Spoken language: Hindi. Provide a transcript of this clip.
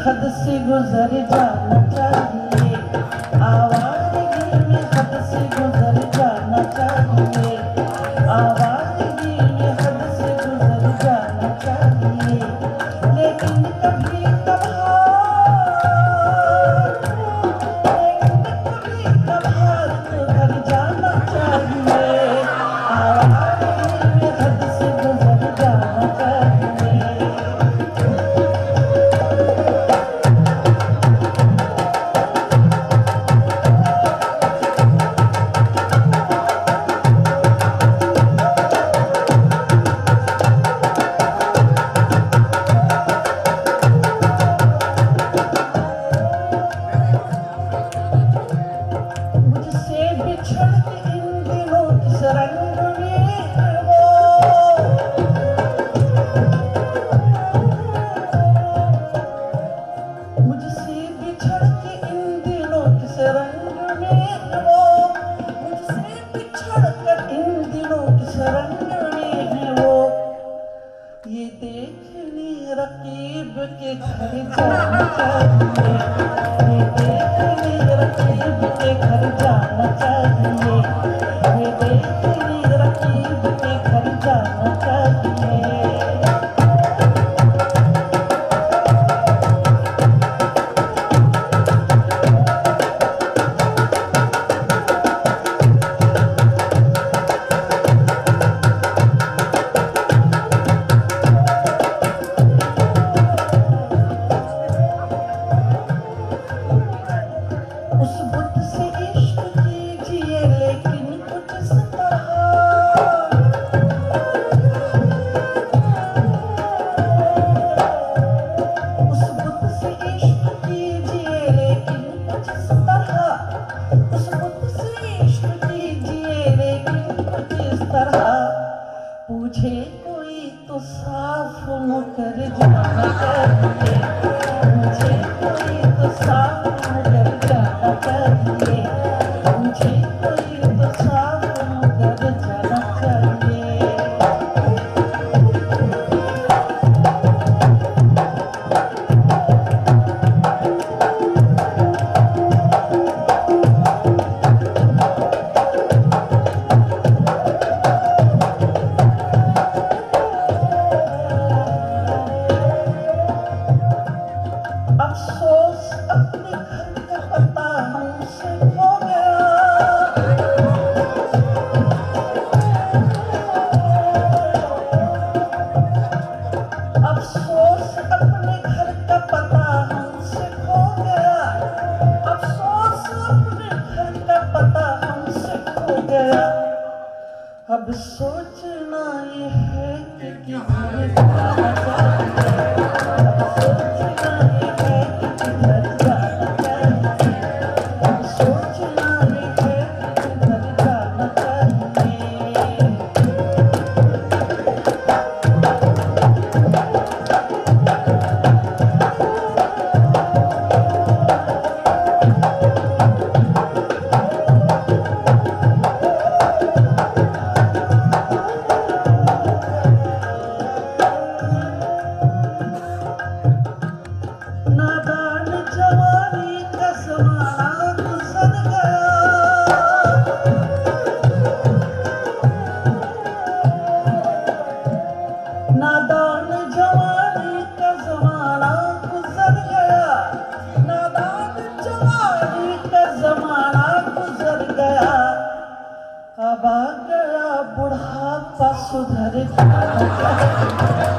हद से गुजर जाना चाहिए, आवाज़गी में हद से गुजर जाना चाहिए, आवाज़गी में हद से गुजर जाना चाहिए। लेकिन कभी कभार तो घर जाना चाहिए, आवाज़गी में हद से गुजर जाना चाहिए। मुझसे बिछड़ के इन दिनों किस रंग में वो, मुझसे बिछड़ के इन दिनों किस रंग में वो, मुझसे बिछड़ कर इन दिनों किस रंग में है वो। ये देखनी रकीब के घर जाना चाहिए, ये देखनी रकीब के घर जाना चाहिए, ये देखनी रकीब के घर जाना चाहिए। उस बुत से इश्क कीजिए लेकिन कुछ इस तरह, उस बुत से इश्क कीजिए लेकिन कुछ इस तरह, उस बुत से इश्क कीजिए लेकिन कुछ इस तरह। पूछे कोई तो साफ मुकर जाना चाहिए, मुझे कोई तो साफ मुकर जाना चाहिए, मुझे कोई तो साफ मुकर जाना चाहिए। अफसोस अपने घर का पता हमसे खो गया, अफसोस अपने घर का पता हमसे खो गया, अफसोस अपने घर का पता हमसे खो गया। अब सोचना ये है कि किधर जाना चाहिए, अब सोचना ये है कि किधर जाना चाहिए, अब सोचना ये है कि किधर जाना चाहिए। नादान जवानी का ज़माना गुज़र गया, नादान जवानी का ज़माना गुज़र गया, नादान जवानी का ज़माना गुज़र गया। अब आ गया बुढ़ापा सुधर जाना चाहिए,